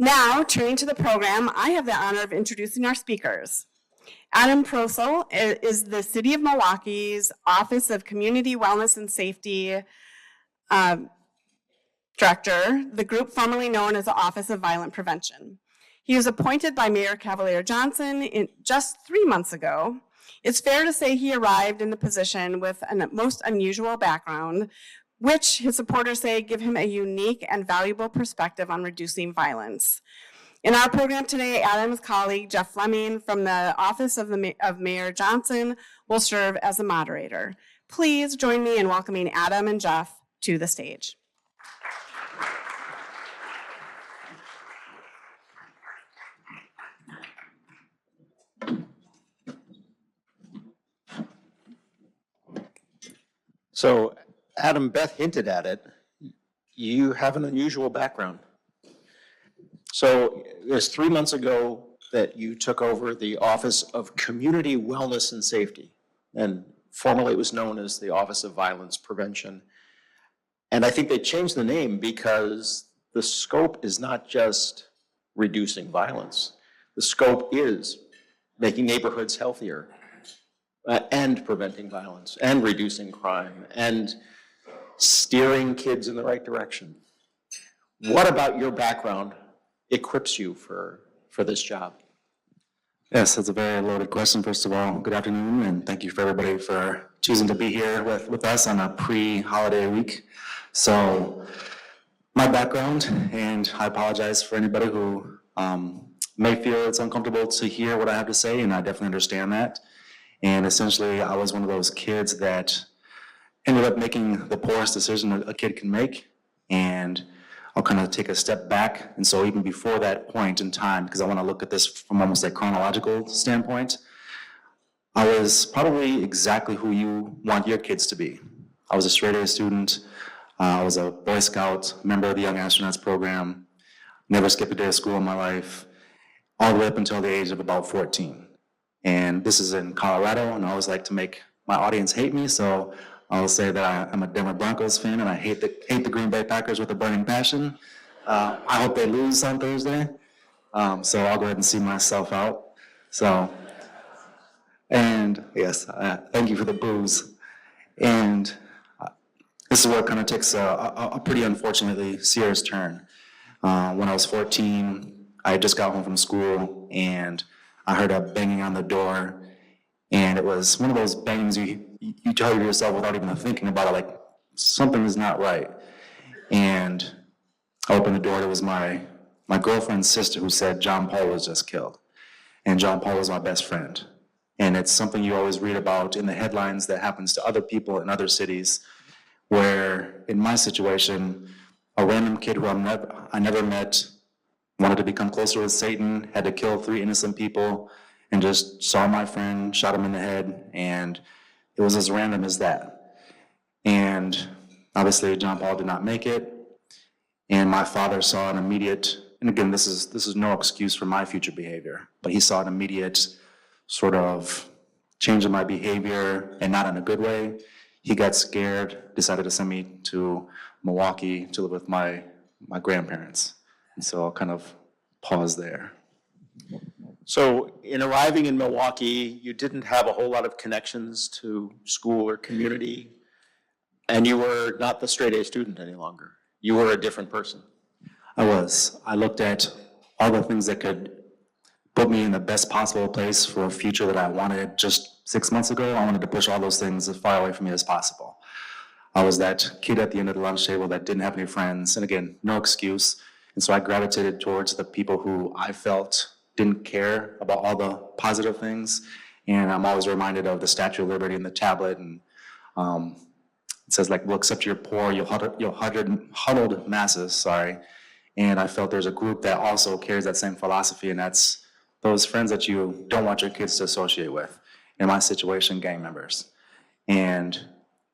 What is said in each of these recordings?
Now, turning to the program, I have the honor of introducing our speakers. Adam Procell is the City of Milwaukee's Office of Community Wellness and Safety Director, the group formerly known as the Office of Violent Prevention. He was appointed by Mayor Cavalier Johnson just 3 months ago. It's fair to say he arrived in the position with a most unusual background, which his supporters say give him a unique and valuable perspective on reducing violence. In our program today, Adam's colleague, Jeff Fleming, from the Office of Mayor Johnson, will serve as the moderator. Please join me in welcoming Adam and Jeff to the stage. So, Adam, Beth hinted at it. You have an unusual background. So, it was 3 months ago that you took over the Office of Community Wellness and Safety, and formerly it was known as the Office of Violence Prevention. And I think they changed the name because the scope is not just reducing violence. The scope is making neighborhoods healthier, and preventing violence, and reducing crime, and steering kids in the right direction. What about your background equips you for this job? Yes, that's a very loaded question. First of all, good afternoon, and thank you for everybody for choosing to be here with us on a pre-holiday week. So, my background, and I apologize for anybody who may feel it's uncomfortable to hear what I have to say, and I definitely understand that. And essentially, I was one of those kids that ended up making the poorest decision a kid can make. And I'll kind of take a step back. And so even before that point in time, because I want to look at this from almost a chronological standpoint, I was probably exactly who you want your kids to be. I was a straight-A student. I was a Boy Scout, member of the Young Astronauts program, never skipped a day of school in my life, all the way up until the age of about 14. And this is in Colorado, and I always like to make my audience hate me, so I'll say that I'm a Denver Broncos fan, and I hate the Green Bay Packers with a burning passion. I hope they lose on Thursday, so I'll go ahead and see myself out. So, and yes, thank you for the boos. And this is where it kind of takes a pretty unfortunately serious turn. When I was 14, I had just got home from school, and I heard a banging on the door, and it was one of those bangs you tell yourself without even thinking about it, like something is not right. And I opened the door. It was my girlfriend's sister who said John Paul was just killed, and John Paul was my best friend. And it's something you always read about in the headlines that happens to other people in other cities, where in my situation, a random kid who I never met, wanted to become closer with Satan, had to kill 3 innocent people, and just saw my friend, shot him in the head, and it was as random as that. And obviously John Paul did not make it, and my father saw an immediate, and again, this is no excuse for my future behavior, but he saw an immediate sort of change in my behavior, and not in a good way. He got scared, decided to send me to Milwaukee to live with my grandparents. And so I'll kind of pause there. So in arriving in Milwaukee, you didn't have a whole lot of connections to school or community, and you were not the straight-A student any longer. You were a different person. I was. I looked at all the things that could put me in the best possible place for a future that I wanted. Just 6 months ago, I wanted to push all those things as far away from me as possible. I was that kid at the end of the lunch table that didn't have any friends, and again, no excuse. And so I gravitated towards the people who I felt didn't care about all the positive things. And I'm always reminded of the Statue of Liberty and the tablet. And it says, like, we'll accept your poor, you'll huddled masses, sorry. And I felt there's a group that also carries that same philosophy, and that's those friends that you don't want your kids to associate with. In my situation, gang members. And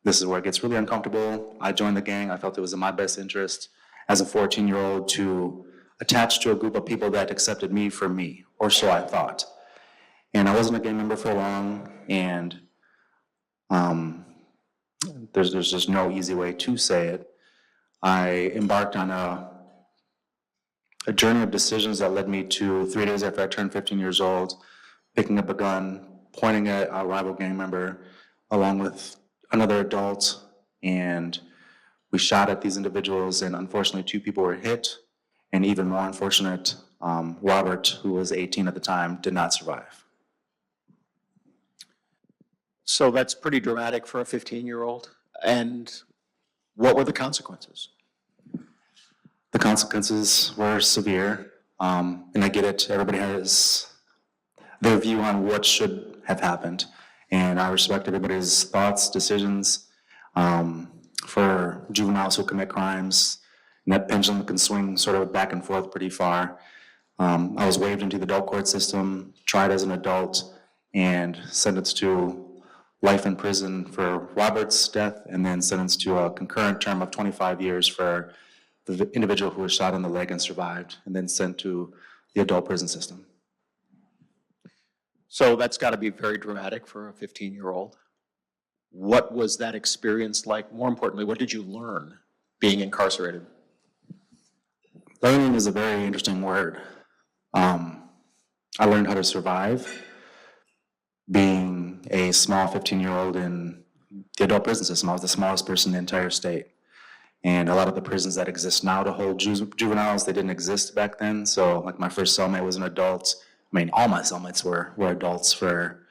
this is where it gets really uncomfortable. I joined the gang. I felt it was in my best interest as a 14-year-old to attach to a group of people that accepted me for me, or so I thought. And I wasn't a gang member for long, and there's just no easy way to say it. I embarked on a a journey of decisions that led me to 3 days after I turned 15 years old, picking up a gun, pointing at a rival gang member along with another adult, and we shot at these individuals, and unfortunately 2 people were hit, and even more unfortunate, Robert, who was 18 at the time, did not survive. So that's pretty dramatic for a 15-year-old. And what were the consequences? The consequences were severe, and I get it. Everybody has their view on what should have happened, and I respect everybody's thoughts, decisions. For juveniles who commit crimes, and that pendulum can swing sort of back and forth pretty far. I was waived into the adult court system, tried as an adult, and sentenced to life in prison for Robert's death, and then sentenced to a concurrent term of 25 years for the individual who was shot in the leg and survived, and then sent to the adult prison system. So that's got to be very dramatic for a 15-year-old. What was that experience like? More importantly, what did you learn being incarcerated? Learning is a very interesting word. I learned how to survive being a small 15-year-old in the adult prison system. I was the smallest person in the entire state. And a lot of the prisons that exist now to hold juveniles, they didn't exist back then. So like my first cellmate was an adult. I mean, all my cellmates were adults for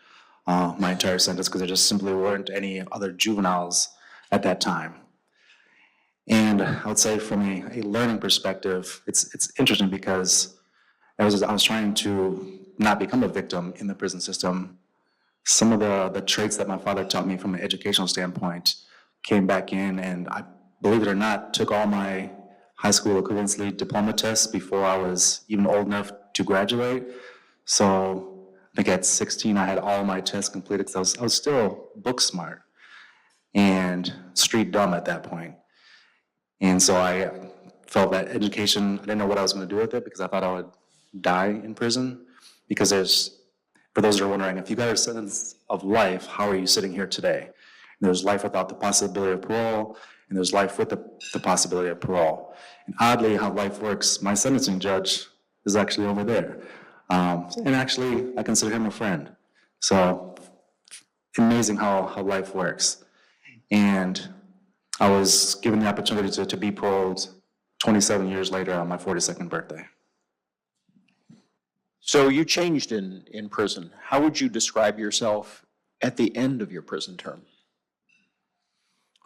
my entire sentence because there just simply weren't any other juveniles at that time. And I would say from a learning perspective, it's interesting because I was trying to not become a victim in the prison system. Some of the traits that my father taught me from an educational standpoint came back in, and I, believe it or not, took all my high school equivalency diploma tests before I was even old enough to graduate. So I think at 16, I had all my tests completed because I was still book smart and street dumb at that point. And so I felt that education, I didn't know what I was going to do with it because I thought I would die in prison. Because for those that are wondering, if you got a sentence of life, how are you sitting here today? And there's life without the possibility of parole, and there's life with the possibility of parole. And oddly, how life works, my sentencing judge is actually over there. And actually, I consider him a friend. So amazing how life works. And I was given the opportunity to be paroled 27 years later on my 42nd birthday. So you changed in prison. How would you describe yourself at the end of your prison term?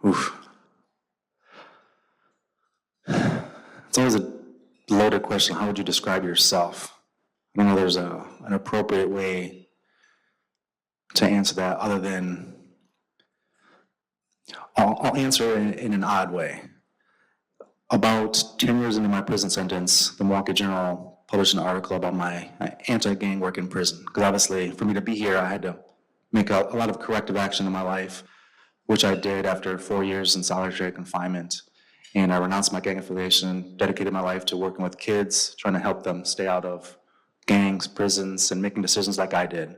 Oof. It's always a loaded question. How would you describe yourself? I don't know there's an appropriate way to answer that other than, I'll answer it in an odd way. About 10 years into my prison sentence, the Milwaukee Journal published an article about my anti-gang work in prison. Because obviously, for me to be here, I had to make a lot of corrective action in my life, which I did after 4 years in solitary confinement. And I renounced my gang affiliation, dedicated my life to working with kids, trying to help them stay out of gangs, prisons, and making decisions like I did.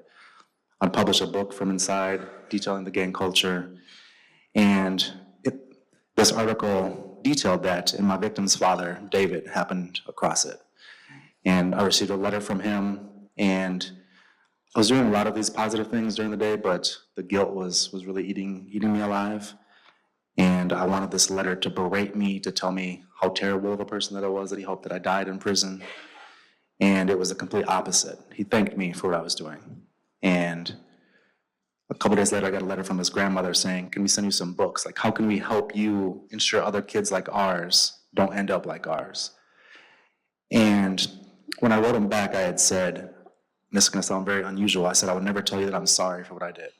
I'd publish a book from inside detailing the gang culture. And this article detailed that, and my victim's father, David, happened across it. And I received a letter from him, and I was doing a lot of these positive things during the day, but the guilt was really eating me alive. And I wanted this letter to berate me, to tell me how terrible of a person that I was, that he hoped that I died in prison. And it was the complete opposite. He thanked me for what I was doing. And a couple days later, I got a letter from his grandmother saying, can we send you some books? Like, how can we help you ensure other kids like ours don't end up like ours? And when I wrote him back, I had said, and this is gonna sound very unusual, I said, I would never tell you that I'm sorry for what I did.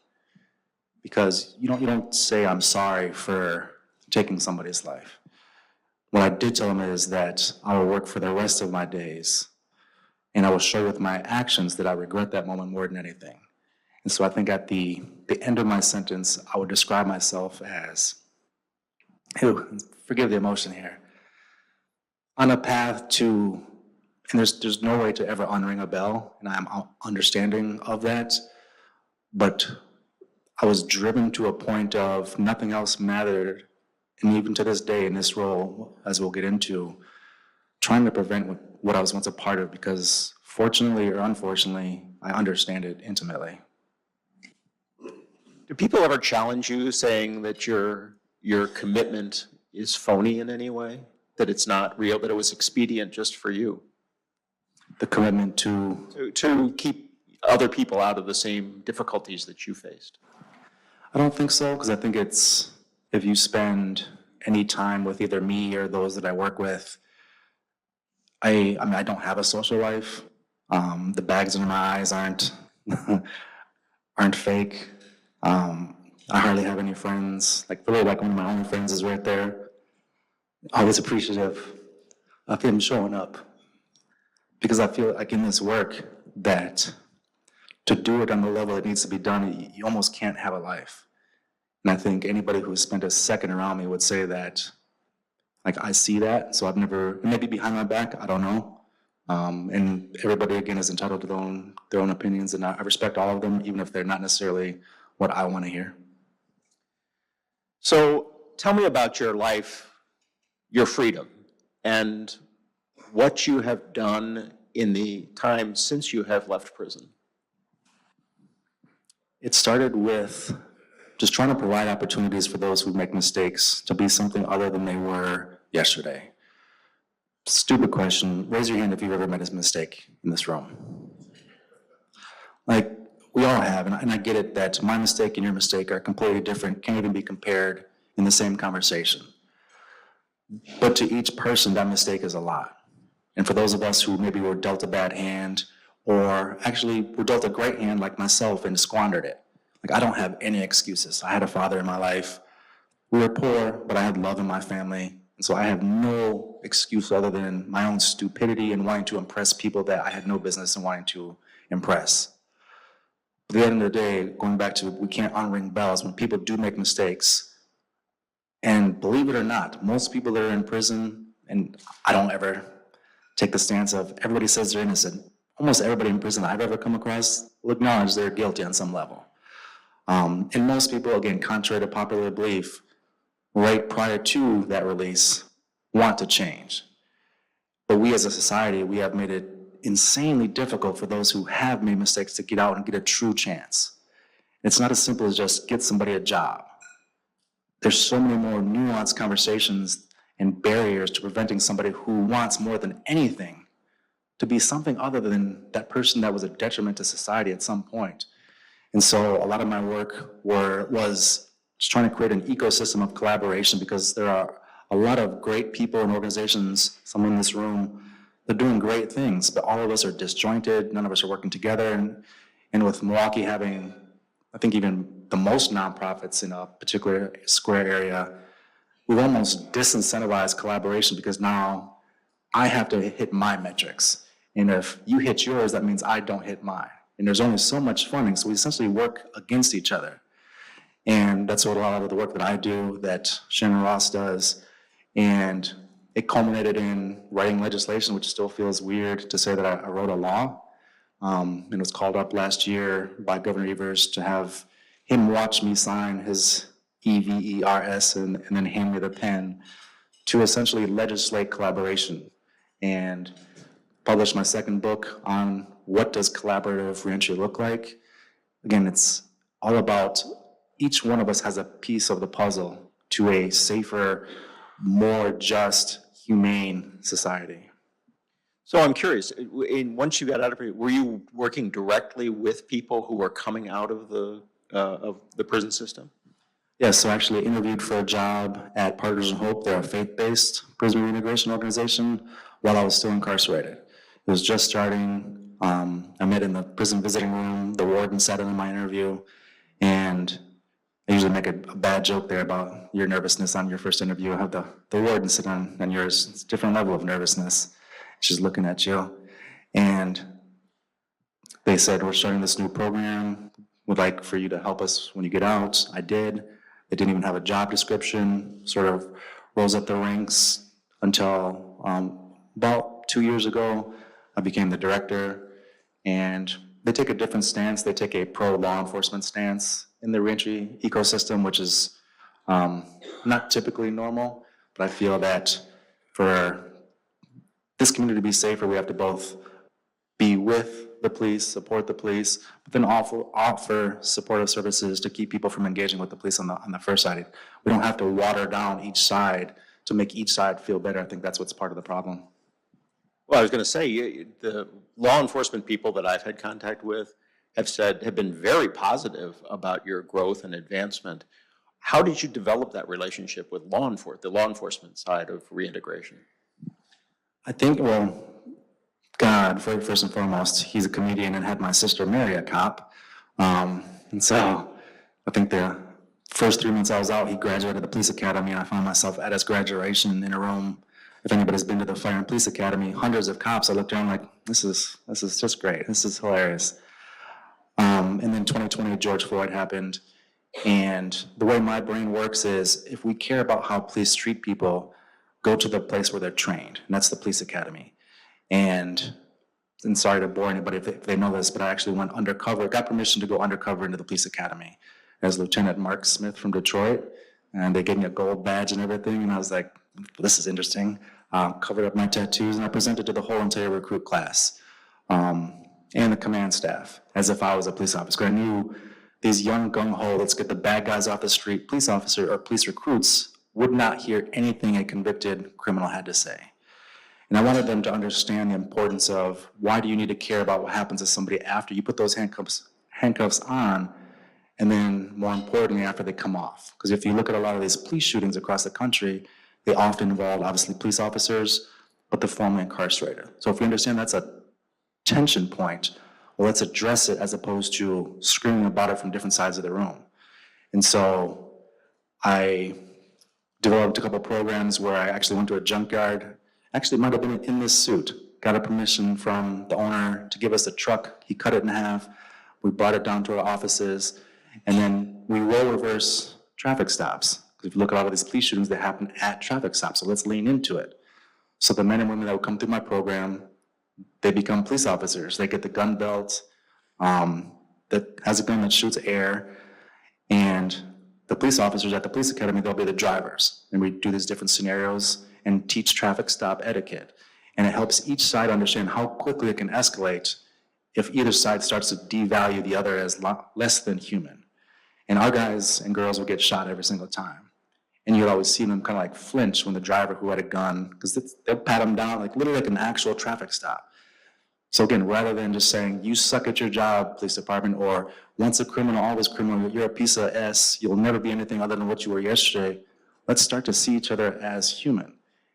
Because you don't say I'm sorry for taking somebody's life. What I did tell him is that I will work for the rest of my days, and I will show with my actions that I regret that moment more than anything. And so I think at the end of my sentence, I would describe myself as, forgive the emotion here, on a path to, and there's no way to ever unring a bell, and I'm understanding of that, but I was driven to a point of nothing else mattered, and even to this day in this role, as we'll get into, trying to prevent what I was once a part of, because fortunately or unfortunately, I understand it intimately. Do people ever challenge you saying that your commitment is phony in any way? That it's not real, that it was expedient just for you? The commitment To keep other people out of the same difficulties that you faced? I don't think so, because I think it's, if you spend any time with either me or those that I work with, I mean, I don't have a social life. The bags under my eyes aren't fake. I hardly have any friends. Like, really, like one of my only friends is right there. Always appreciative of him showing up, because I feel like in this work that to do it on the level it needs to be done, you almost can't have a life. And I think anybody who's spent a second around me would say that, like, I see that, so I've never, maybe behind my back, I don't know. And everybody, again, is entitled to their own opinions, and I respect all of them, even if they're not necessarily what I want to hear. So tell me about your life, your freedom, and what you have done in the time since you have left prison. It started with just trying to provide opportunities for those who make mistakes to be something other than they were yesterday. Stupid question. Raise your hand if you've ever made a mistake in this room. Like, we all have, and I get it that my mistake and your mistake are completely different, can't even be compared in the same conversation. But to each person, that mistake is a lot. And for those of us who maybe were dealt a bad hand, or actually were dealt a great hand like myself and squandered it. Like, I don't have any excuses. I had a father in my life. We were poor, but I had love in my family. And so I have no excuse other than my own stupidity and wanting to impress people that I had no business in wanting to impress. But at the end of the day, going back to, we can't unring bells when people do make mistakes. And believe it or not, most people that are in prison, and I don't ever take the stance of everybody says they're innocent. Almost everybody in prison I've ever come across will acknowledge they're guilty on some level. And most people, again, contrary to popular belief, right prior to that release, want to change. But we as a society, we have made it insanely difficult for those who have made mistakes to get out and get a true chance. It's not as simple as just get somebody a job. There's so many more nuanced conversations and barriers to preventing somebody who wants more than anything to be something other than that person that was a detriment to society at some point. And so a lot of my work was just trying to create an ecosystem of collaboration, because there are a lot of great people and organizations, some in this room, they're doing great things, but all of us are disjointed, none of us are working together. And with Milwaukee having, I think, even the most nonprofits in a particular square area, we've almost disincentivized collaboration, because now I have to hit my metrics. And if you hit yours, that means I don't hit mine. And there's only so much funding, so we essentially work against each other. And that's what a lot of the work that I do, that Shannon Ross does. And it culminated in writing legislation, which still feels weird to say that I wrote a law. And it was called up last year by Governor Evers to have him watch me sign his EVERS and then hand me the pen to essentially legislate collaboration, and publish my second book on what does collaborative reentry look like. Again, it's all about each one of us has a piece of the puzzle to a safer, more just, humane society. So I'm curious, once you got out of prison, were you working directly with people who were coming out of the prison system? Yes, so I actually interviewed for a job at Partners in Hope. They're a faith-based prison reintegration organization while I was still incarcerated. It was just starting. I met in the prison visiting room. The warden sat in my interview, and I usually make a bad joke there about your nervousness on your first interview. I have the warden sit on yours. It's a different level of nervousness. She's looking at you. And they said, we're starting this new program. Would like for you to help us when you get out. I did. They didn't even have a job description, sort of rose up the ranks until about 2 years ago, I became the director. And they take a different stance. They take a pro-law enforcement stance in the reentry ecosystem, which is not typically normal, but I feel that this community to be safer, we have to both be with the police, support the police, but then offer supportive services to keep people from engaging with the police on the first side. We don't have to water down each side to make each side feel better. I think that's what's part of the problem. Well, I was going to say, the law enforcement people that I've had contact with have been very positive about your growth and advancement. How did you develop that relationship with the law enforcement side of reintegration? I think, well, God, first and foremost, he's a comedian and had my sister marry a cop. And so I think the first 3 months I was out, he graduated the police academy, and I found myself at his graduation in a room. If anybody's been to the Fire and Police Academy, hundreds of cops. I looked around like, this is just great. This is hilarious. And then 2020, George Floyd happened. And the way my brain works is, if we care about how police treat people, go to the place where they're trained, and that's the police academy. And sorry to bore anybody if they know this, but I actually went undercover, got permission to go undercover into the police academy as Lieutenant Mark Smith from Detroit. And they gave me a gold badge and everything, and I was like, this is interesting. Covered up my tattoos, and I presented to the whole entire recruit class and the command staff as if I was a police officer. I knew these young gung-ho, let's get the bad guys off the street, police officer or police recruits would not hear anything a convicted criminal had to say. And I wanted them to understand the importance of, why do you need to care about what happens to somebody after you put those handcuffs on, and then more importantly, after they come off? Because if you look at a lot of these police shootings across the country, they often involve obviously police officers, but the formerly incarcerated. So if we understand that's a tension point, well, let's address it as opposed to screaming about it from different sides of the room. And so I developed a couple programs where I actually went to a junkyard. Actually, it might have been in this suit. Got a permission from the owner to give us a truck. He cut it in half. We brought it down to our offices, and then we role reverse traffic stops. Because if you look at all of these police shootings, they happen at traffic stops. So let's lean into it. So the men and women that would come through my program, they become police officers. They get the gun belt that has a gun that shoots air, and the police officers at the police academy, they'll be the drivers. And we do these different scenarios and teach traffic stop etiquette. And it helps each side understand how quickly it can escalate if either side starts to devalue the other as less than human. And our guys and girls will get shot every single time. And you'll always see them kind of like flinch when the driver who had a gun, because they'll pat them down like literally like an actual traffic stop. So again, rather than just saying, you suck at your job, police department, or once a criminal, always criminal, you're a piece of S, you'll never be anything other than what you were yesterday, let's start to see each other as human.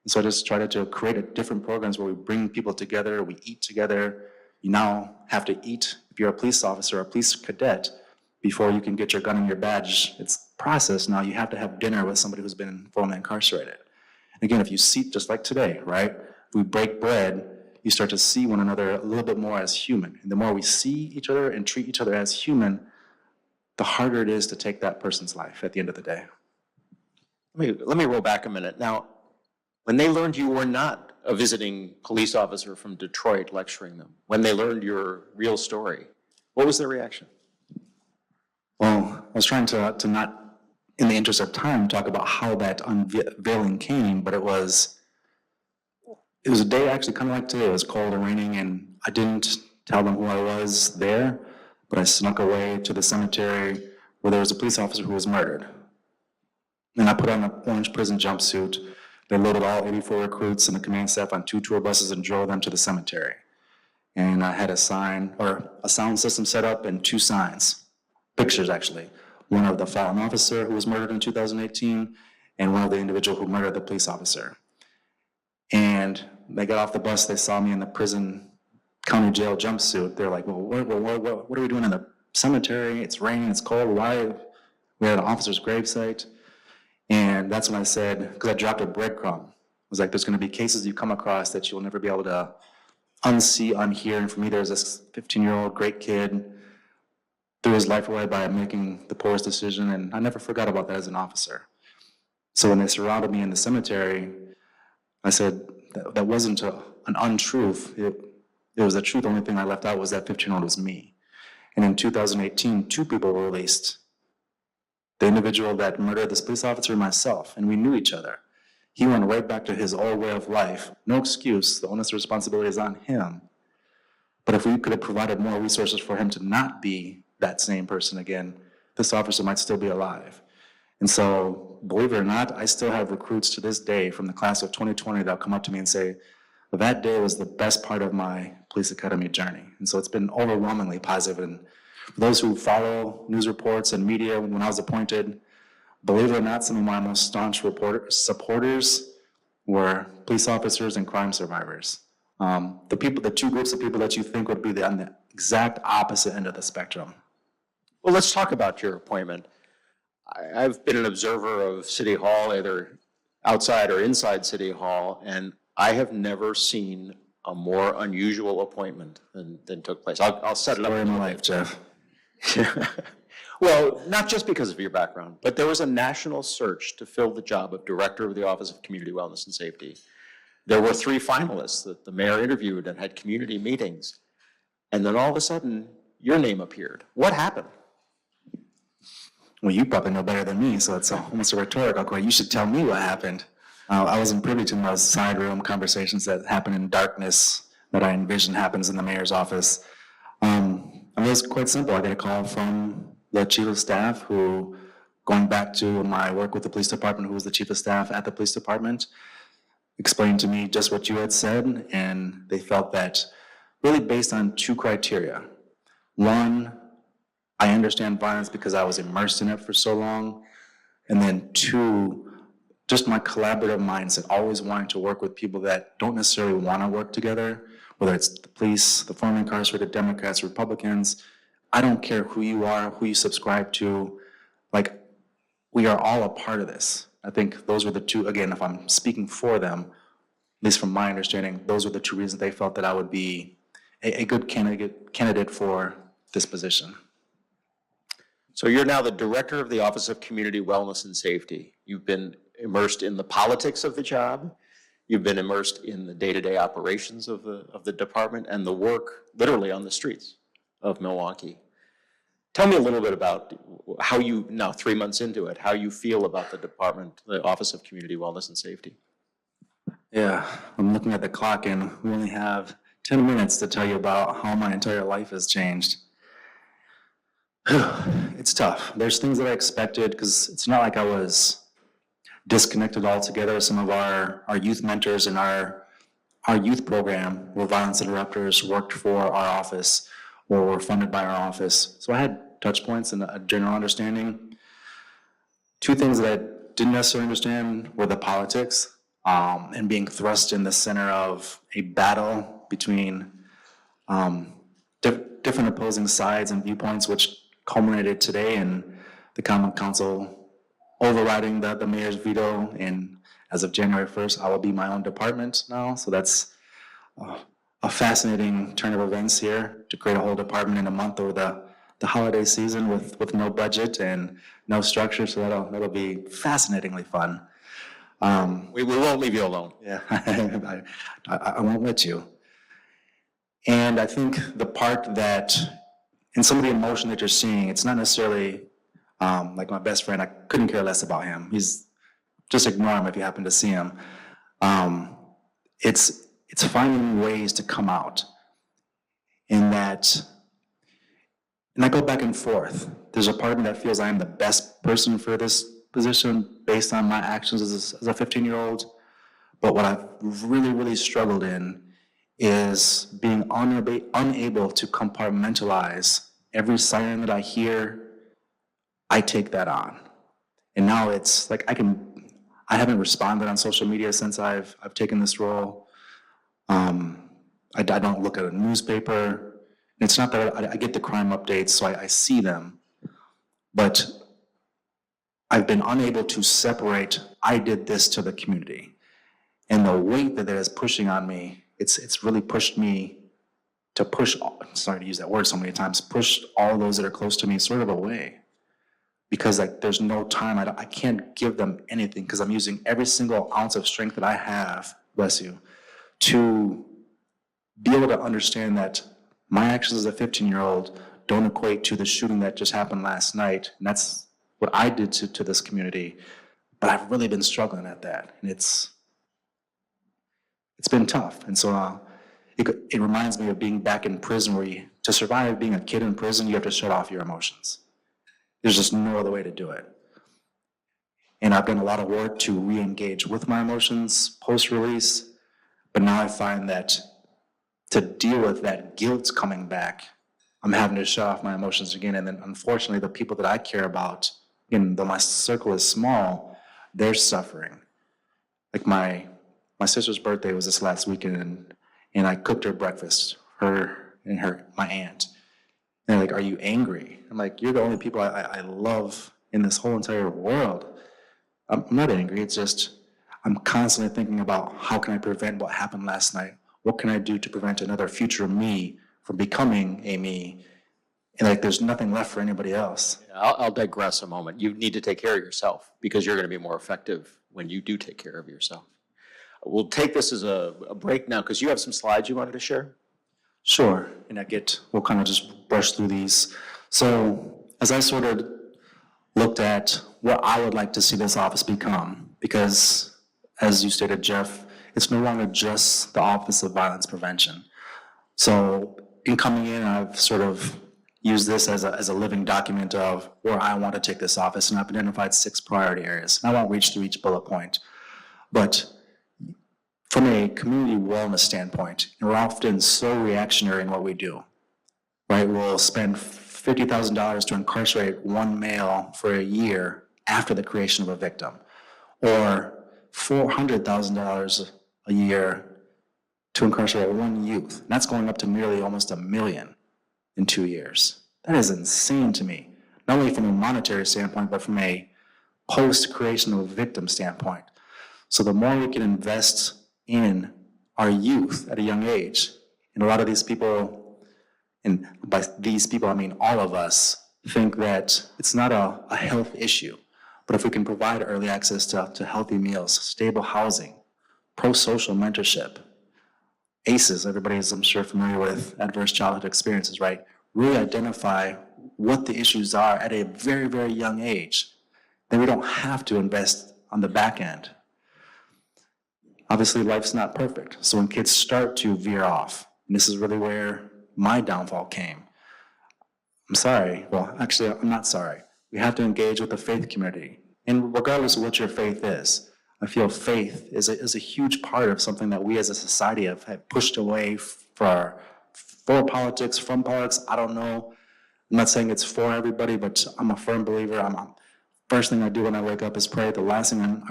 And so I just tried to create different programs where we bring people together, we eat together. You now have to eat, if you're a police officer or a police cadet, before you can get your gun and your badge. It's processed now. You have to have dinner with somebody who's been formerly incarcerated. And again, if you see, just like today, right? If we break bread, you start to see one another a little bit more as human. And the more we see each other and treat each other as human, the harder it is to take that person's life at the end of the day. Let me roll back a minute. Now, when they learned you were not a visiting police officer from Detroit lecturing them, when they learned your real story, what was their reaction? Well, I was trying to not, in the interest of time, talk about how that unveiling came, but it was a day actually kind of like today. It was cold and raining, and I didn't tell them who I was there, but I snuck away to the cemetery where there was a police officer who was murdered. And I put on an orange prison jumpsuit. They loaded all 84 recruits and the command staff on 2 tour buses and drove them to the cemetery. And I had a sound system set up and 2 signs, pictures actually. One of the fallen officer who was murdered in 2018 and one of the individual who murdered the police officer. And they got off the bus, they saw me in the prison county jail jumpsuit. They're like, well, what are we doing in the cemetery? It's raining, it's cold, why? We're at an officer's gravesite. And that's when I said, because I dropped a breadcrumb. I was like, there's gonna be cases you come across that you'll never be able to unsee, unhear. And for me, there's this 15-year-old great kid, threw his life away by making the poorest decision, and I never forgot about that as an officer. So when they surrounded me in the cemetery, I said, that wasn't an untruth. It was the truth. The only thing I left out was that 15-year-old was me. And in 2018, 2 people were released. The individual that murdered this police officer and myself, and we knew each other. He went right back to his old way of life. No excuse. The onus of responsibility is on him. But if we could have provided more resources for him to not be that same person again, this officer might still be alive. And so, believe it or not, I still have recruits to this day from the class of 2020 that'll come up to me and say, well, that day was the best part of my police academy journey. And so it's been overwhelmingly positive. And for those who follow news reports and media, when I was appointed, believe it or not, some of my most staunch supporters were police officers and crime survivors. The two groups of people that you think would be on the exact opposite end of the spectrum. Well, let's talk about your appointment. I've been an observer of City Hall, either outside or inside City Hall, and I have never seen a more unusual appointment than took place. I'll set it up. Story of my life, Jeff. Well, not just because of your background, but there was a national search to fill the job of Director of the Office of Community Wellness and Safety. There were 3 finalists that the mayor interviewed and had community meetings, and then all of a sudden, your name appeared. What happened? Well, you probably know better than me, so it's almost a rhetorical question. You should tell me what happened. I wasn't privy to those side room conversations that happen in darkness that I envision happens in the mayor's office. It was quite simple. I got a call from the chief of staff who, going back to my work with the police department, who was the chief of staff at the police department, explained to me just what you had said, and they felt that really based on 2 criteria. One, I understand violence because I was immersed in it for so long. And then 2, just my collaborative mindset, always wanting to work with people that don't necessarily want to work together, whether it's the police, the formerly incarcerated Democrats, Republicans. I don't care who you are, who you subscribe to. Like, we are all a part of this. I think those were the 2, again, if I'm speaking for them, at least from my understanding, those were the 2 reasons they felt that I would be a good candidate for this position. So you're now the Director of the Office of Community Wellness and Safety. You've been immersed in the politics of the job. You've been immersed in the day-to-day operations of the department and the work literally on the streets of Milwaukee. Tell me a little bit about how you, now 3 months into it, how you feel about the department, the Office of Community Wellness and Safety. Yeah, I'm looking at the clock and we only have 10 minutes to tell you about how my entire life has changed. It's tough. There's things that I expected because it's not like I was disconnected altogether. Some of our youth mentors in our youth program were violence interrupters, worked for our office or were funded by our office. So I had touch points and a general understanding. 2 things that I didn't necessarily understand were the politics and being thrust in the center of a battle between different opposing sides and viewpoints, which culminated today in the Common Council overriding the mayor's veto. And as of January 1st, I will be my own department now. So that's a fascinating turn of events here to create a whole department in a month over the holiday season with no budget and no structure. So that'll be fascinatingly fun. We won't leave you alone. Yeah, I won't let you. And I think the part that, and some of the emotion that you're seeing, it's not necessarily like my best friend. I couldn't care less about him. Just ignore him if you happen to see him. It's finding ways to come out in that, and I go back and forth. There's a part of me that feels I am the best person for this position based on my actions as a 15-year-old. But what I've really, really struggled in is being unable to compartmentalize every siren that I hear. I take that on. And now it's like I haven't responded on social media since I've taken this role. I don't look at a newspaper. It's not that I get the crime updates, so I see them. But I've been unable to separate, I did this to the community. And the weight that is pushing on me, it's really pushed me to push, sorry to use that word so many times, push all those that are close to me sort of away. Because like there's no time, I can't give them anything because I'm using every single ounce of strength that I have, bless you, to be able to understand that my actions as a 15-year-old don't equate to the shooting that just happened last night. And that's what I did to this community. But I've really been struggling at that, and it's been tough. And so it reminds me of being back in prison, where to survive being a kid in prison, you have to shut off your emotions. There's just no other way to do it. And I've done a lot of work to re-engage with my emotions post-release, but now I find that to deal with that guilt coming back, I'm having to shut off my emotions again. And then unfortunately, the people that I care about, again, though my circle is small, they're suffering. Like my sister's birthday was this last weekend, and I cooked her breakfast, her and my aunt. And they're like, "Are you angry?" I'm like, "You're the only people I love in this whole entire world." I'm not angry. It's just I'm constantly thinking about how can I prevent what happened last night? What can I do to prevent another future me from becoming a me? And like, there's nothing left for anybody else. I'll digress a moment. You need to take care of yourself because you're going to be more effective when you do take care of yourself. We'll take this as a break now because you have some slides you wanted to share. Sure, and we'll kind of just brush through these. So as I sort of looked at what I would like to see this office become, because as you stated, Jeff, it's no longer just the Office of Violence Prevention. So in coming in, I've sort of used this as a living document of where I want to take this office, and I've identified 6 priority areas. And I won't reach through each bullet point, but from a community wellness standpoint, and we're often so reactionary in what we do, right? We'll spend $50,000 to incarcerate one male for a year after the creation of a victim, or $400,000 a year to incarcerate one youth. And that's going up to nearly almost $1 million in 2 years. That is insane to me, not only from a monetary standpoint, but from a post-creation of a victim standpoint. So the more we can invest in our youth at a young age, and a lot of these people, and by these people I mean all of us, think that it's not a health issue, but if we can provide early access to healthy meals, stable housing, pro-social mentorship, ACEs, everybody is, I'm sure, familiar with adverse childhood experiences, right? Really identify what the issues are at a very, very young age. Then we don't have to invest on the back end. Obviously, life's not perfect. So when kids start to veer off, and this is really where my downfall came. I'm sorry. Well, actually, I'm not sorry. We have to engage with the faith community. And regardless of what your faith is, I feel faith is a huge part of something that we as a society have pushed away for politics, from politics. I don't know. I'm not saying it's for everybody, but I'm a firm believer. First thing I do when I wake up is pray. The last thing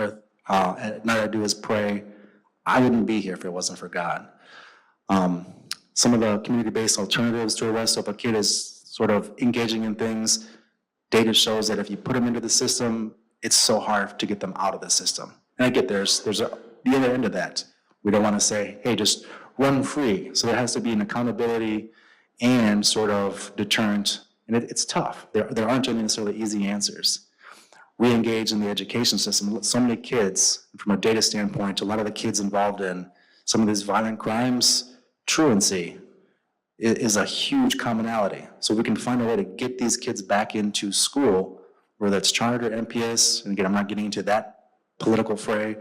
at night I do is pray. I wouldn't be here if it wasn't for God. Some of the community-based alternatives to arrest, so if a kid is sort of engaging in things, data shows that if you put them into the system, it's so hard to get them out of the system. And I get there's the other end of that. We don't want to say, hey, just run free. So there has to be an accountability and sort of deterrent. And it's tough. There aren't any necessarily easy answers. Re-engage in the education system. So many kids, from a data standpoint, a lot of the kids involved in some of these violent crimes, truancy is a huge commonality. So we can find a way to get these kids back into school, whether it's charter, MPS, and again, I'm not getting into that political fray,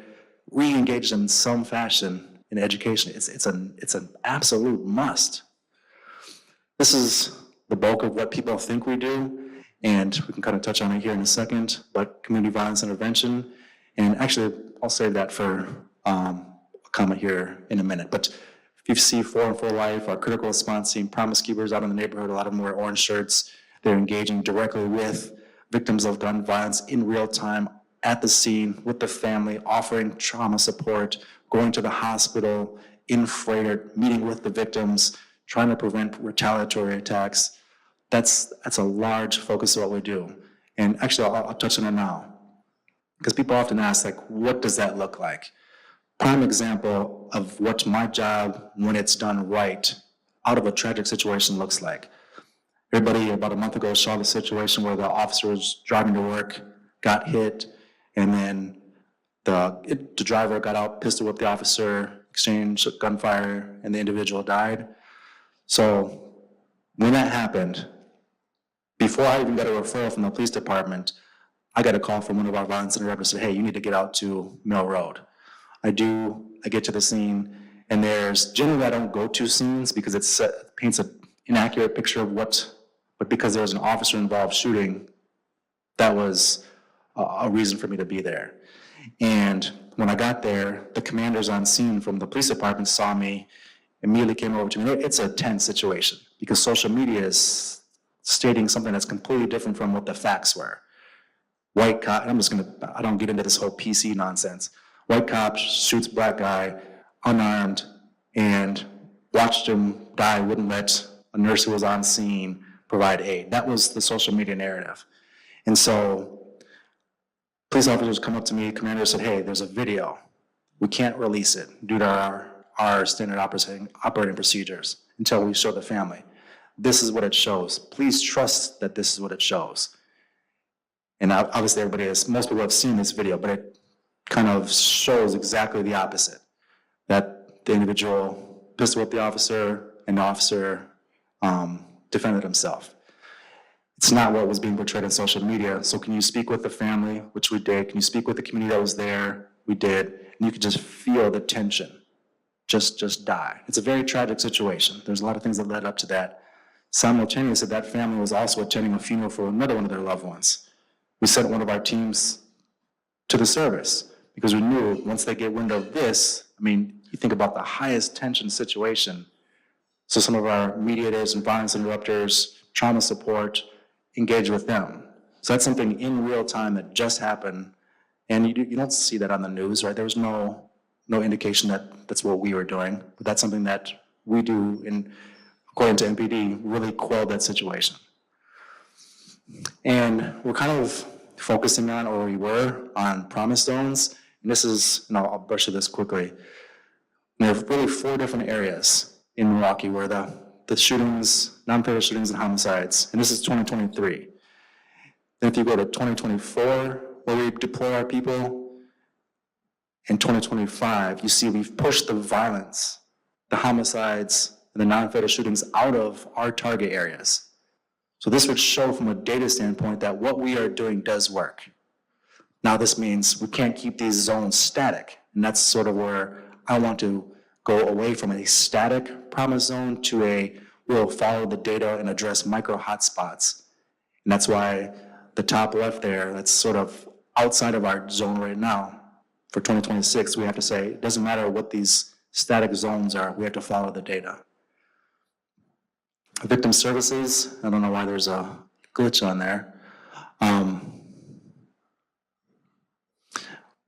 re-engage them in some fashion in education. It's an absolute must. This is the bulk of what people think we do, and we can kind of touch on it here in a second, but community violence intervention, and actually I'll save that for a comment here in a minute. But if you see 4 and 4 Life, our critical response team, Promise Keepers out in the neighborhood, a lot of them wear orange shirts. They're engaging directly with victims of gun violence in real time at the scene with the family, offering trauma support, going to the hospital, in freighter, meeting with the victims, trying to prevent retaliatory attacks. That's a large focus of what we do. And actually, I'll touch on it now. Because people often ask, like, what does that look like? Prime example of what my job, when it's done right, out of a tragic situation looks like. Everybody about a month ago saw the situation where the officer was driving to work, got hit, and then the driver got out, pistol whipped the officer, exchanged gunfire, and the individual died. So when that happened, before I even got a referral from the police department, I got a call from one of our violence interrupters and said, hey, you need to get out to Mill Road. I get to the scene, and generally I don't go to scenes because it paints an inaccurate picture of but because there was an officer involved shooting, that was a reason for me to be there. And when I got there, the commanders on scene from the police department saw me, immediately came over to me. It's a tense situation because social media is stating something that's completely different from what the facts were. White cop, I don't get into this whole PC nonsense. White cop shoots black guy, unarmed, and watched him die, wouldn't let a nurse who was on scene provide aid. That was the social media narrative. And so police officers come up to me, commander said, hey, there's a video. We can't release it due to our standard operating procedures until we show the family. This is what it shows. Please trust that this is what it shows. And obviously most people have seen this video, but it kind of shows exactly the opposite, that the individual pistol whipped the officer and the officer defended himself. It's not what was being portrayed on social media. So can you speak with the family, which we did? Can you speak with the community that was there? We did. And you could just feel the tension just die. It's a very tragic situation. There's a lot of things that led up to that. Simultaneously, that family was also attending a funeral for another one of their loved ones. We sent one of our teams to the service because we knew once they get wind of this, you think about the highest tension situation. So some of our mediators and violence interrupters, trauma support, engage with them. So that's something in real time that just happened, and you don't see that on the news, right? There was no indication that that's what we were doing, but that's something that we do, and according to MPD, really quelled that situation. And we're kind of focusing on, or we were, on promise zones, and this is, I'll brush through this quickly. There are really 4 different areas in Milwaukee where the shootings, non-fatal shootings and homicides, and this is 2023. Then if you go to 2024, where we deploy our people, in 2025, you see we've pushed the violence, the homicides, and the non-fatal shootings out of our target areas. So this would show from a data standpoint that what we are doing does work. Now this means we can't keep these zones static, and that's sort of where I want to go away from a static promise zone to we'll follow the data and address micro hotspots. And that's why the top left there, that's sort of outside of our zone right now. For 2026, we have to say, it doesn't matter what these static zones are, we have to follow the data. Victim services, I don't know why there's a glitch on there.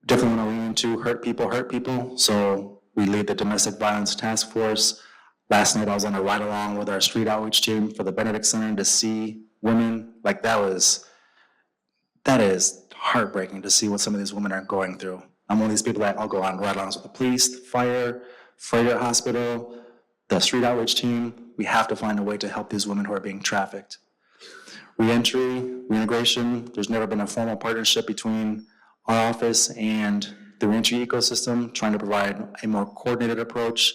Definitely want to lean into hurt people. So we lead the domestic violence task force. Last night I was on a ride along with our street outreach team for the Benedict Center to see women. That is heartbreaking to see what some of these women are going through. I'm one of these people that I'll go on ride-alongs with the police, the fire, Frederick Hospital, the street outreach team. We have to find a way to help these women who are being trafficked. Reentry, reintegration, there's never been a formal partnership between our office and the reentry ecosystem, trying to provide a more coordinated approach.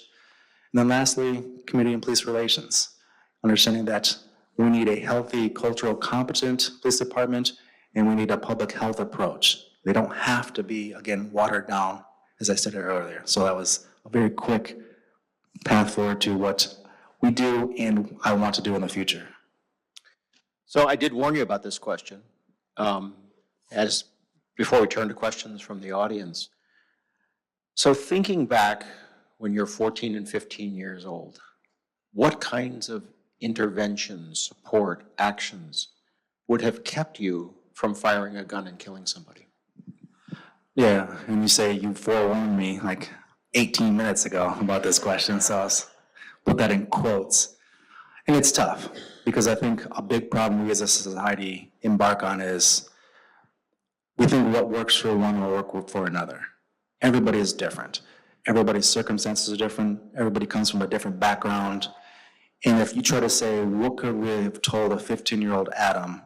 And then lastly, community and police relations, understanding that we need a healthy, cultural, competent police department, and we need a public health approach. They don't have to be, again, watered down, as I said earlier. So that was a very quick path forward to what we do and I want to do in the future. So I did warn you about this question. Before we turn to questions from the audience. So thinking back when you're 14 and 15 years old, what kinds of interventions, support, actions would have kept you from firing a gun and killing somebody? Yeah, and you say you forewarned me like 18 minutes ago about this question, so I'll put that in quotes. And it's tough, because I think a big problem we as a society embark on is we think what works for one will work for another. Everybody is different. Everybody's circumstances are different. Everybody comes from a different background. And if you try to say, what could we have told a 15-year-old Adam?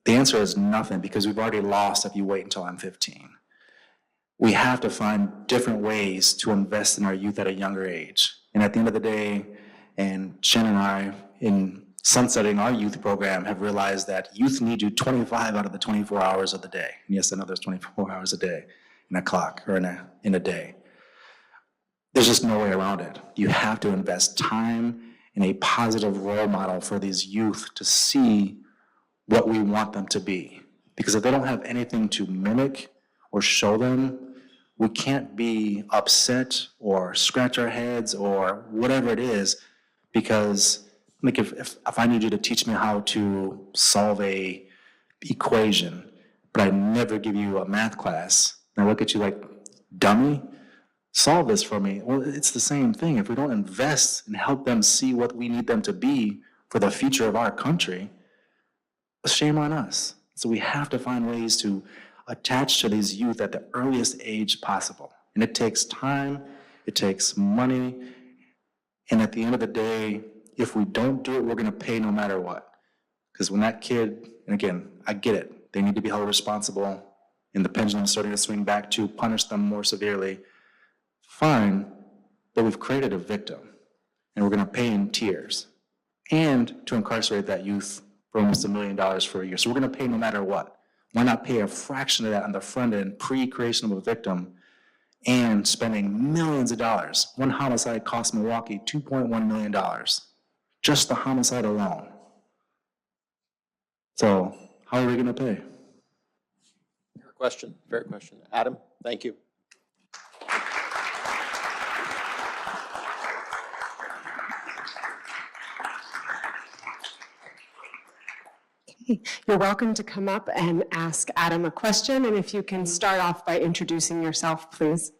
The answer is nothing, because we've already lost if you wait until I'm 15. We have to find different ways to invest in our youth at a younger age. And at the end of the day, and Shannon and I, in sunsetting our youth program, have realized that youth need you 25 out of the 24 hours of the day. And yes, I know there's 24 hours a day in a clock or in a day. There's just no way around it. You have to invest time in a positive role model for these youth to see what we want them to be. Because if they don't have anything to mimic or show them, we can't be upset or scratch our heads or whatever it is, because like if I need you to teach me how to solve a equation, but I never give you a math class, and I look at you like, dummy, solve this for me. Well, it's the same thing. If we don't invest and help them see what we need them to be for the future of our country, shame on us. So we have to find ways to attach to these youth at the earliest age possible. And it takes time, it takes money, and at the end of the day, if we don't do it, we're gonna pay no matter what. Because when that kid, and again, I get it, they need to be held responsible, and the pendulum is starting to swing back to punish them more severely, fine, but we've created a victim, and we're gonna pay in tears, and to incarcerate that youth for almost $1 million for a year. So we're gonna pay no matter what. Why not pay a fraction of that on the front end, pre-creation of a victim, and spending millions of dollars? One homicide cost Milwaukee $2.1 million, just the homicide alone. So how are we gonna pay? Fair question. Adam, thank you. You're welcome to come up and ask Adam a question, and if you can start off by introducing yourself, please.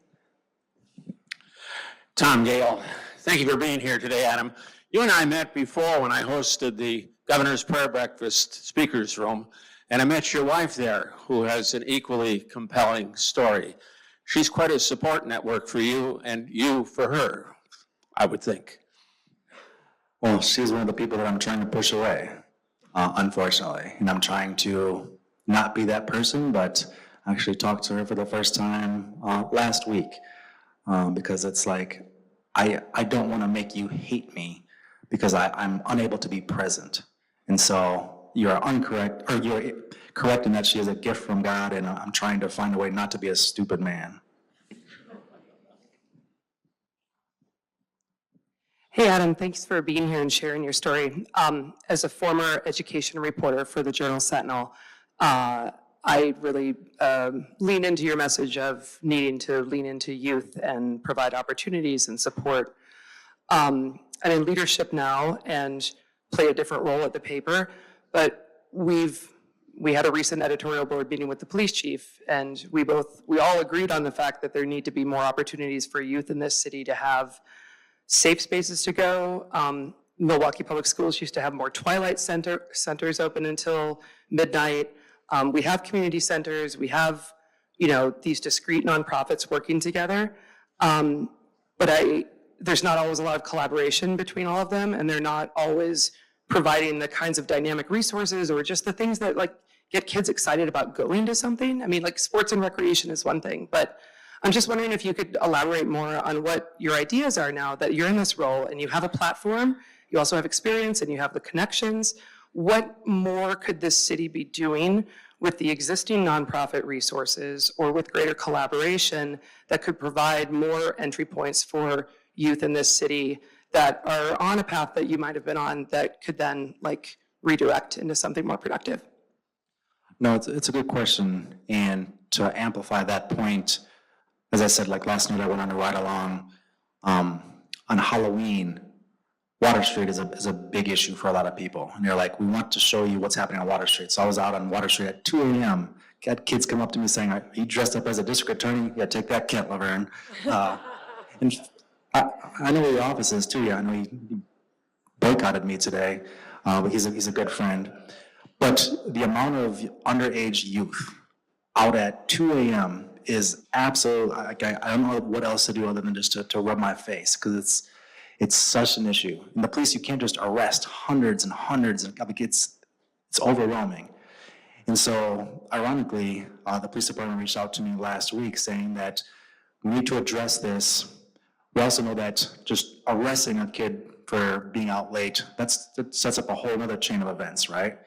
Tom Gale, thank you for being here today, Adam. You and I met before when I hosted the Governor's Prayer Breakfast Speakers Room, and I met your wife there, who has an equally compelling story. She's quite a support network for you, and you for her, I would think. Well, she's one of the people that I'm trying to push away, unfortunately. And I'm trying to not be that person, but I actually talked to her for the first time last week, because it's like, I don't want to make you hate me because I'm unable to be present. And so you're correct in that she is a gift from God, and I'm trying to find a way not to be a stupid man. Hey, Adam, thanks for being here and sharing your story. As a former education reporter for the Journal Sentinel, I really lean into your message of needing to lean into youth and provide opportunities and support. I'm in leadership now and play a different role at the paper, but we had a recent editorial board meeting with the police chief, and we all agreed on the fact that there need to be more opportunities for youth in this city to have safe spaces to go. Milwaukee Public Schools used to have more twilight centers open until midnight. We have community centers. We have, these discrete nonprofits working together. But there's not always a lot of collaboration between all of them, and they're not always providing the kinds of dynamic resources or just the things that get kids excited about going to something. I mean, sports and recreation is one thing, but I'm just wondering if you could elaborate more on what your ideas are now that you're in this role and you have a platform, you also have experience and you have the connections. What more could this city be doing with the existing nonprofit resources or with greater collaboration that could provide more entry points for youth in this city that are on a path that you might have been on that could then redirect into something more productive? No, it's a good question. And to amplify that point, as I said, last night I went on a ride along. On Halloween, Water Street is a big issue for a lot of people. And they're like, we want to show you what's happening on Water Street. So I was out on Water Street at 2 a.m. Got kids come up to me saying, are you dressed up as a district attorney? Yeah, take that, Kent Laverne. And I know where your office is too. Yeah, I know he boycotted me today, but he's a good friend. But the amount of underage youth out at 2 a.m. is absolutely, I don't know what else to do other than just to rub my face, because it's such an issue. In the police, you can't just arrest hundreds and hundreds, and it's overwhelming. And so, ironically, the police department reached out to me last week saying that we need to address this. We also know that just arresting a kid for being out late. That sets up a whole other chain of events, right?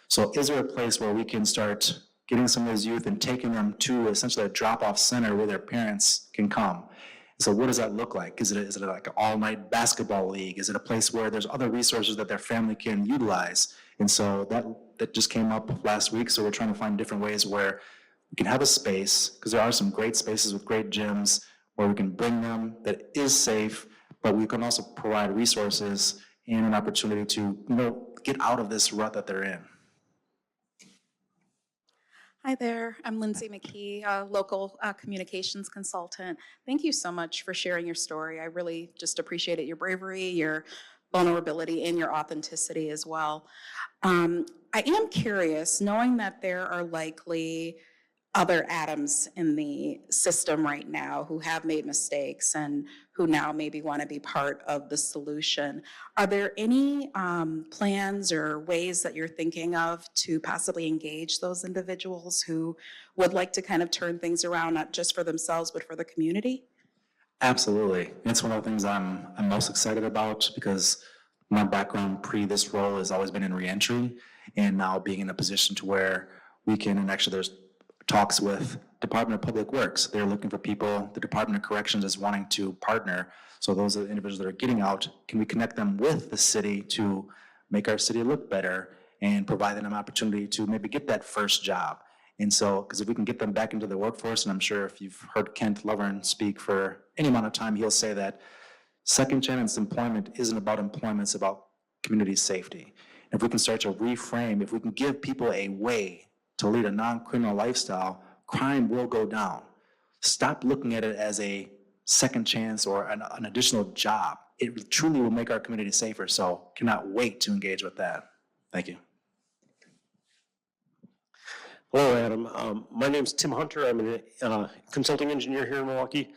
So is there a place where we can start getting some of those youth and taking them to essentially a drop-off center where their parents can come? So what does that look like? Is it like an all-night basketball league? Is it a place where there's other resources that their family can utilize? And so that just came up last week, so we're trying to find different ways where we can have a space, because there are some great spaces with great gyms where we can bring them that is safe, but we can also provide resources and an opportunity to, get out of this rut that they're in. Hi there, I'm Lindsay McKee, a local communications consultant. Thank you so much for sharing your story. I really just appreciated your bravery, your vulnerability, and your authenticity as well. I am curious, knowing that there are likely other Adams in the system right now who have made mistakes and who now maybe want to be part of the solution. Are there any plans or ways that you're thinking of to possibly engage those individuals who would like to kind of turn things around, not just for themselves, but for the community? Absolutely. It's one of the things I'm most excited about, because my background pre this role has always been in reentry, and now being in a position to where we can, and actually there's talks with Department of Public Works. They're looking for people. The Department of Corrections is wanting to partner. So those are the individuals that are getting out. Can we connect them with the city to make our city look better and provide them an opportunity to maybe get that first job? And so, because if we can get them back into the workforce, and I'm sure if you've heard Kent Lovern speak for any amount of time, he'll say that second chance employment isn't about employment, it's about community safety. And if we can start to reframe, if we can give people a way to lead a non-criminal lifestyle, crime will go down. Stop looking at it as a second chance or an additional job. It truly will make our community safer, so cannot wait to engage with that. Thank you. Hello, Adam. My name's Tim Hunter. I'm a consulting engineer here in Milwaukee.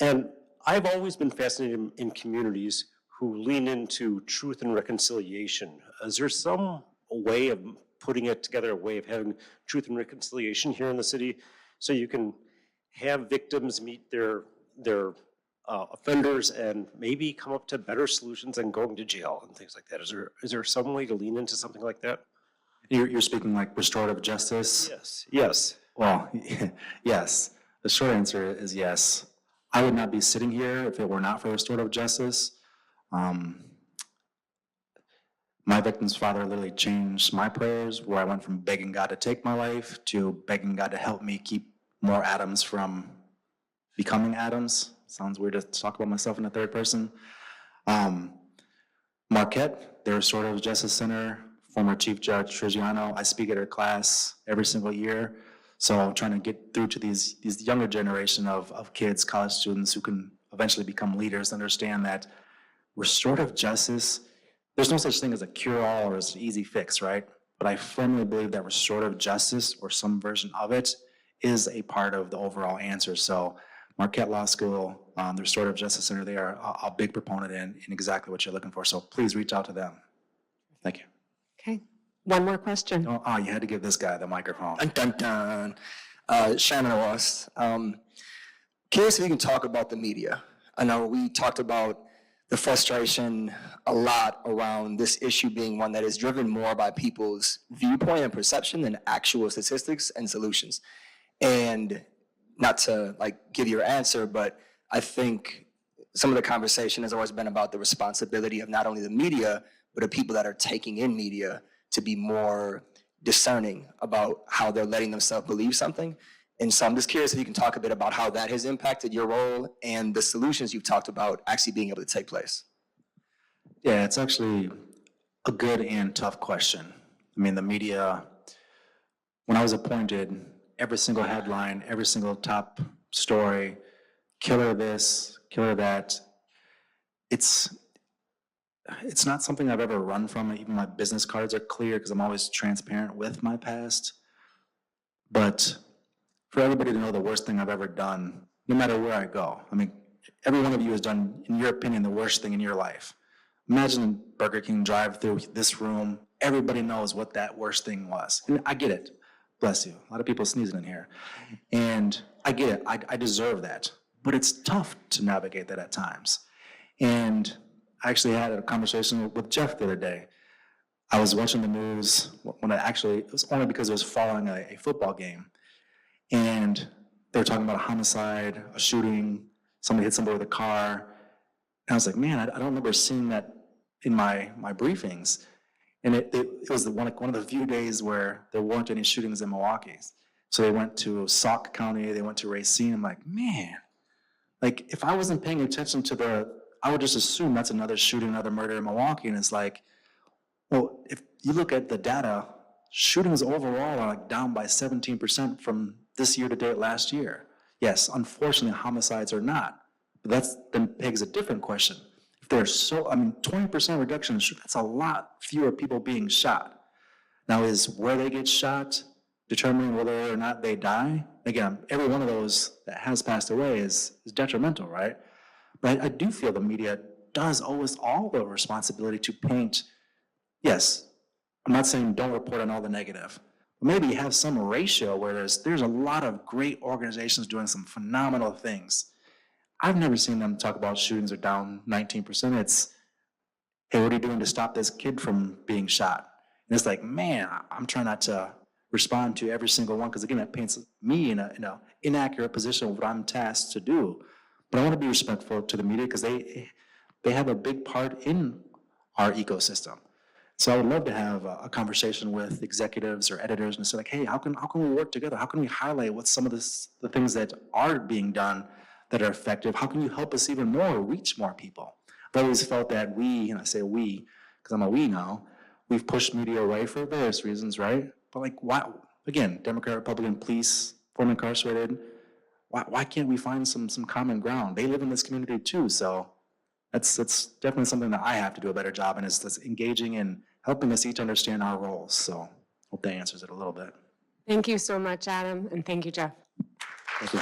And I've always been fascinated in communities who lean into truth and reconciliation. Is there some way of putting it together, a way of having truth and reconciliation here in the city, so you can have victims meet their offenders and maybe come up to better solutions than going to jail and things like that? Is there some way to lean into something like that? You're speaking like restorative justice? Yes. Well, yes. The short answer is yes. I would not be sitting here if it were not for restorative justice. My victim's father literally changed my prayers, where I went from begging God to take my life to begging God to help me keep more Adams from becoming Adams. Sounds weird to talk about myself in the third person. Marquette, their restorative justice center, former Chief Judge Trigiano, I speak at her class every single year. So I'm trying to get through to these younger generation of kids, college students, who can eventually become leaders, understand that restorative justice, there's no such thing as a cure-all or as an easy fix, right? But I firmly believe that restorative justice, or some version of it, is a part of the overall answer. So Marquette Law School, the Restorative Justice Center, they are a big proponent in exactly what you're looking for. So please reach out to them. Thank you. Okay, one more question. Oh, you had to give this guy the microphone. Dun, dun, dun. Shannon Ross. Curious if you can talk about the media. I know we talked about the frustration a lot around this issue being one that is driven more by people's viewpoint and perception than actual statistics and solutions. And not to give your answer, but I think some of the conversation has always been about the responsibility of not only the media, but of people that are taking in media to be more discerning about how they're letting themselves believe something. And so I'm just curious if you can talk a bit about how that has impacted your role and the solutions you've talked about actually being able to take place. Yeah, it's actually a good and tough question. I mean, the media, when I was appointed, every single headline, every single top story, killer this, killer that, it's not something I've ever run from. Even my business cards are clear because I'm always transparent with my past. But for everybody to know the worst thing I've ever done, no matter where I go, I mean, every one of you has done, in your opinion, the worst thing in your life. Imagine Burger King drive-through this room. Everybody knows what that worst thing was. And I get it. Bless you. A lot of people sneezing in here. And I get it. I deserve that. But it's tough to navigate that at times. And I actually had a conversation with Jeff the other day. I was watching the news when it was only because it was following a football game. And they were talking about a homicide, a shooting, somebody hit somebody with a car. And I was like, man, I don't remember seeing that in my briefings. And it was one of the few days where there weren't any shootings in Milwaukee. So they went to Sauk County, they went to Racine. I'm like, man, like if I wasn't paying attention to I would just assume that's another shooting, another murder in Milwaukee. And it's like, well, if you look at the data, shootings overall are like down by 17% from this year to date last year. Yes, unfortunately, homicides are not. But that then begs a different question. If there's 20% reduction in shootings, that's a lot fewer people being shot. Now, is where they get shot determining whether or not they die? Again, every one of those that has passed away is detrimental, right? But I do feel the media does owe us all the responsibility to paint. Yes, I'm not saying don't report on all the negative, but maybe have some ratio where there's a lot of great organizations doing some phenomenal things. I've never seen them talk about shootings are down 19%. It's, hey, what are you doing to stop this kid from being shot? And it's like, man, I'm trying not to respond to every single one, because again, that paints me in a inaccurate position of what I'm tasked to do. But I want to be respectful to the media because they have a big part in our ecosystem. So I would love to have a conversation with executives or editors and say like, hey, how can we work together? How can we highlight what some of the things that are being done that are effective? How can you help us even more reach more people? I've always felt that we, and I say we, because I'm a we now, we've pushed media away for various reasons, right? But like, why, again, Democrat, Republican, police, former incarcerated, why can't we find some common ground? They live in this community too, so that's definitely something that I have to do a better job in, is that's engaging and helping us each understand our roles. So hope that answers it a little bit. Thank you so much, Adam, and thank you, Jeff. Thank you.